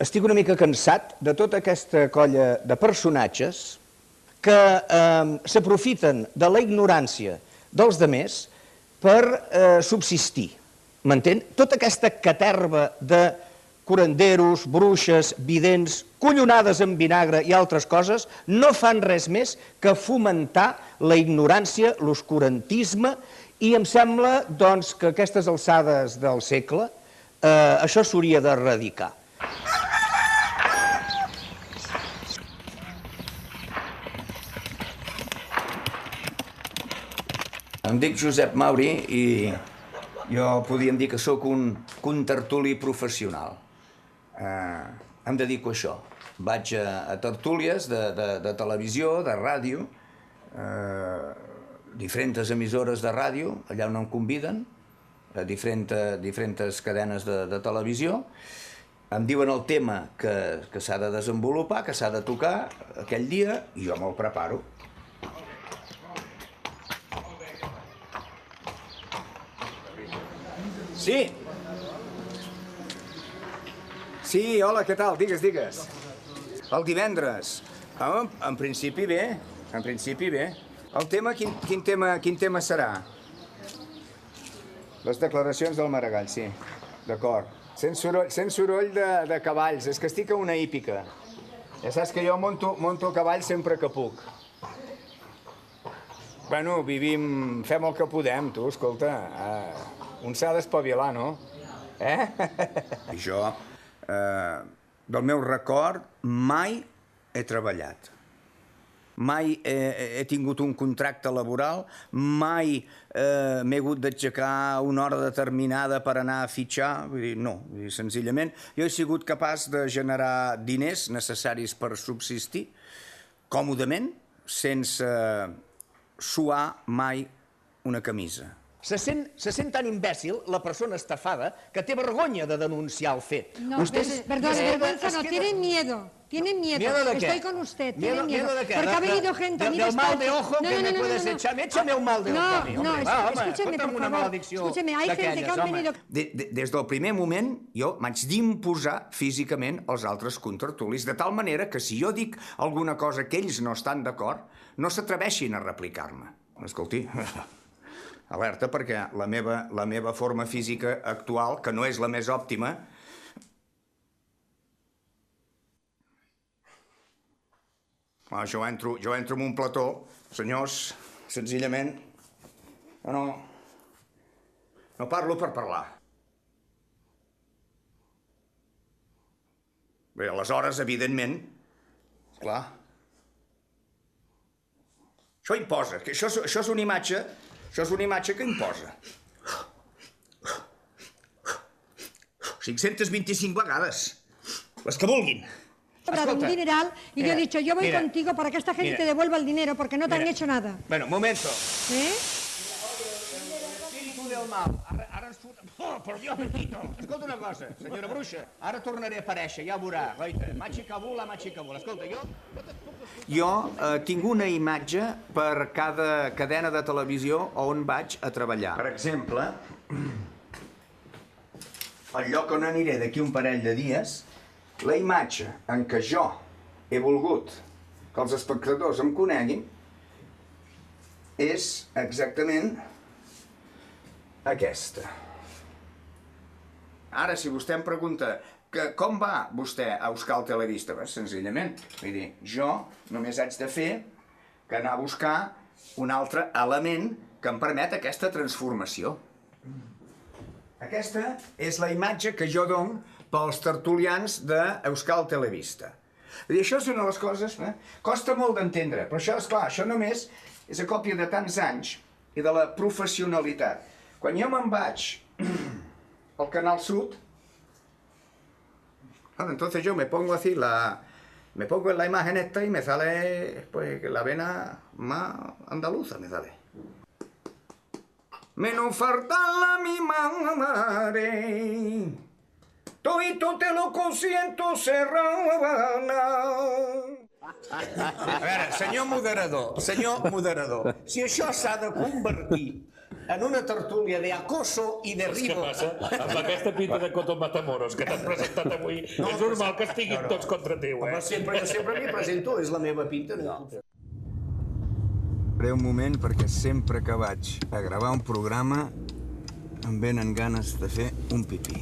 estic una mica cansat de tota aquesta colla de personatges que s'aprofiten de la ignorància dels demés per subsistir. M'entén? Tota aquesta caterva de curanderos, bruixes, vidents, collonades amb vinagre i altres coses no fan res més que fomentar la ignorància, l'oscurantisme, i em sembla doncs, que a aquestes alçades del segle això s'hauria d'erradicar. Em dic Josep Mauri i jo podríem dir que sóc un contertuli professional. Em dedico a això. Vaig a tertúlies de televisió, de ràdio, diferents emissores de ràdio, allà on em conviden, diferents cadenes de televisió. Em diuen el tema que s'ha de desenvolupar, que s'ha de tocar aquell dia, i jo me'l preparo. Sí. Sí, hola, què tal? Digues, digues. El divendres. En principi bé, en principi bé. El tema, quin tema serà? Les declaracions del Maragall, sí. D'acord. Sent soroll de cavalls, és que estic a una hípica. Ja saps que jo monto a cavall sempre que puc. Bueno, vivim, fem el que podem, tu, escolta. Un s'ha d'espavilar, no? I jo, del meu record, mai he treballat. Mai he tingut un contracte laboral, mai m'he hagut d'aixecar una hora determinada per anar a fitxar, vull dir, no, senzillament. Jo he sigut capaç de generar diners necessaris per subsistir còmodament, sense suar mai una camisa. Se sent tan imbècil la persona estafada que té vergonya de denunciar el fet. No, perdón, vergüenza no, tiene miedo. Tiene miedo. ¿Miedo de qué? Estoy con usted, tiene miedo. ¿Miedo de qué? Porque ha venido gente a mi ¿Del mal de despacho. ojo que me puedes echar? Échame un mal de ojo a mi, hombre. Escúcheme, por favor. Escúcheme, hay gente que han venido... Des del primer moment, jo m'haig d'imposar físicament als altres contertulis, de tal manera que si jo dic alguna cosa que ells no estan d'acord, no s'atreveixin a replicar-me. Escolti, alerta, perquè la meva forma física actual, que no és la més òptima, jo entro en un plató, senyors, senzillament, no parlo per parlar. Bé, aleshores, evidentment, clar, això imposa, que això és una imatge que imposa. 525 vegades, les que vulguin. Un dineral y yo he dicho, yo voy contigo para que esta gente te devuelva el dinero porque no te han hecho nada. Bueno, momento. Espíritu del mal. Ara ens fot... Oh, per Dios, Benito. Escolta una cosa, senyora bruixa. Ara tornaré a aparèixer, ja ho veurà. Goita, machicabula. Escolta, jo tinc una imatge per cada cadena de televisió on vaig a treballar. Per exemple, el lloc on aniré d'aquí un parell de dies, la imatge en què jo he volgut que els espectadors em coneguin és exactament aquesta. Ara, si vostè em pregunta com va vostè a Euskal Telebista, senzillament, vull dir, jo només haig de fer que anar a buscar un altre element que em permet aquesta transformació. Aquesta és la imatge que jo dono pels tertulians d'Euskal Telebista. Això és una de les coses que costa molt d'entendre, però això, esclar, això només és a còpia de tants anys i de la professionalitat. Quan jo me'n vaig al Canal Sud, entonces yo me pongo así, me pongo en la imagen esta y me sale pues la vena más andaluza, me sale. Me no falta la mi madre, todito te lo consiento serrana. A veure, senyor moderador, si això s'ha de convertir en una tertúlia de acoso i de ribo. Què passa? Amb aquesta pinta de Coto Matamoros que t'han presentat avui, és normal que estiguin tots contra teu, eh? Home, jo sempre m'hi presento, és la meva pinta. Espereu un moment, perquè sempre que vaig a gravar un programa em venen ganes de fer un pipí.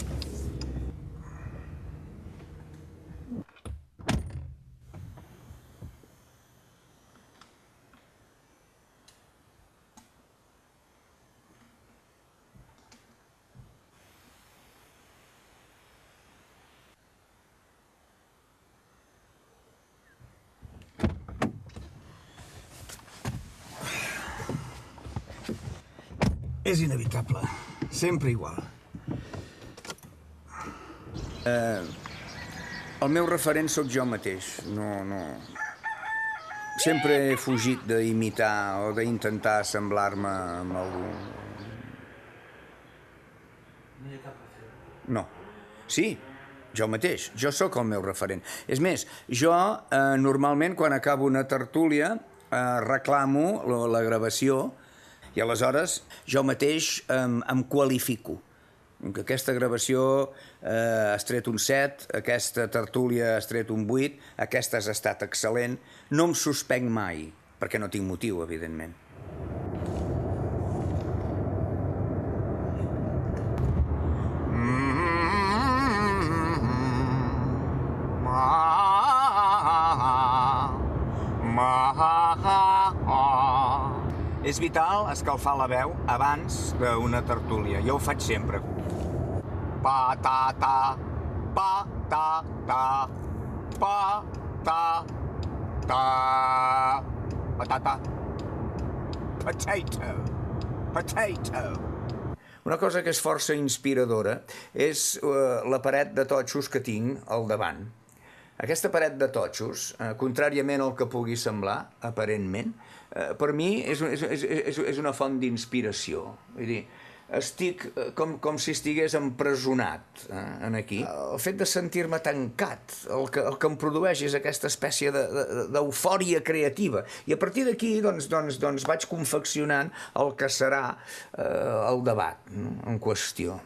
És inevitable, sempre igual. El meu referent sóc jo mateix, no... Sempre he fugit d'imitar o d'intentar assemblar-me amb algú. No. Sí, jo mateix, jo sóc el meu referent. És més, jo normalment quan acabo una tertúlia reclamo la gravació i aleshores jo mateix em qualifico. Que aquesta gravació has tret un 7, aquesta tertúlia has tret un 8, aquesta has estat excel·lent. No em suspenc mai, perquè no tinc motiu, evidentment. És vital escalfar la veu abans d'una tertúlia. Jo ho faig sempre. Pa-ta-ta, pa-ta-ta, pa-ta-ta, patata, potato, potato. Una cosa que és força inspiradora és la paret de totxos que tinc al davant. Aquesta paret de totxos, contràriament al que pugui semblar, aparentment, per mi és una font d'inspiració. Vull dir, estic com si estigués empresonat aquí. El fet de sentir-me tancat, el que em produeix és aquesta espècie d'eufòria creativa. I a partir d'aquí doncs vaig confeccionant el que serà el debat en qüestió.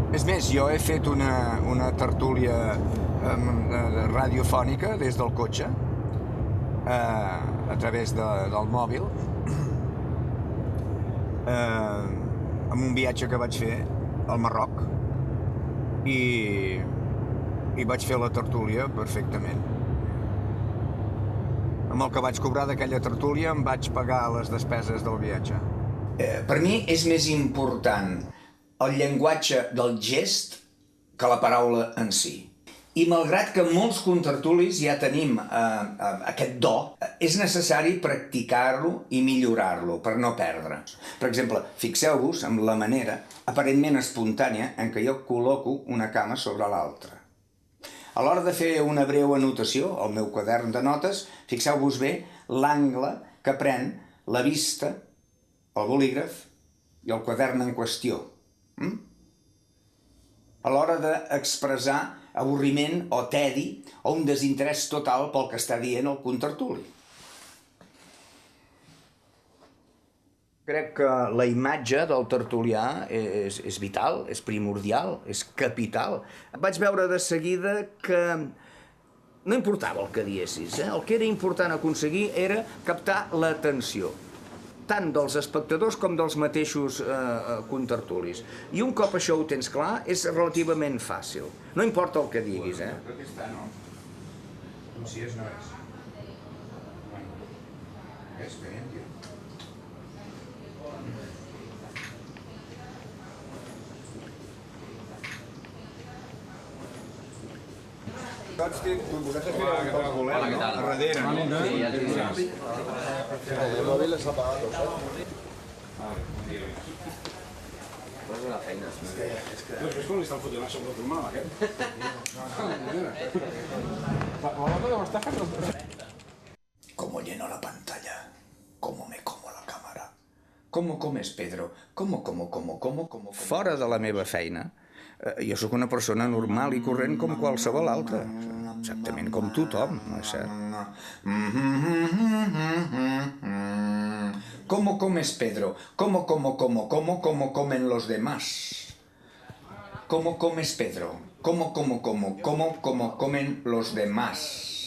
És més, jo he fet una tertúlia radiofònica des del cotxe, a través del mòbil, amb un viatge que vaig fer al Marroc, i vaig fer la tertúlia perfectament. Amb el que vaig cobrar d'aquella tertúlia em vaig pagar les despeses del viatge. Per mi és més important el llenguatge del gest que la paraula en si. I malgrat que molts contertulis ja tenim aquest do, és necessari practicar-lo i millorar-lo per no perdre. Per exemple, fixeu-vos en la manera aparentment espontània en què jo col·loco una cama sobre l'altra. A l'hora de fer una breu anotació al meu quadern de notes, fixeu-vos bé l'angle que pren la vista, el bolígraf i el quadern en qüestió. A l'hora d'expressar avorriment o tedi o un desinterès total pel que està dient el contertuli. Crec que la imatge del tertulià és vital, és primordial, és capital. Vaig veure de seguida que no importava el que diessis, el que era important aconseguir era captar l'atenció, tant dels espectadors com dels mateixos contertulis. I un cop això ho tens clar, és relativament fàcil. No importa el que diguis, Però aquesta no. Si és, no és. És bé, tio. Saps que vosaltres feu el voler, no? A darrere, no? Sí, ja t'hi el mòbil és apagat, ho saps? Posa la feina. És que com li estan fotent a sobre el mal, aquest? La nota deu estar fent... Cómo lleno la pantalla, cómo me como la cámara. ¿Cómo comes, Pedro? ¿Cómo? Fora de la meva feina, jo sóc una persona normal i corrent com qualsevol altra. Exactament com tothom, no és cert? ¿Cómo comes, Pedro? ¿Cómo comen los demás? ¿Cómo comes, Pedro? ¿Cómo comen los demás?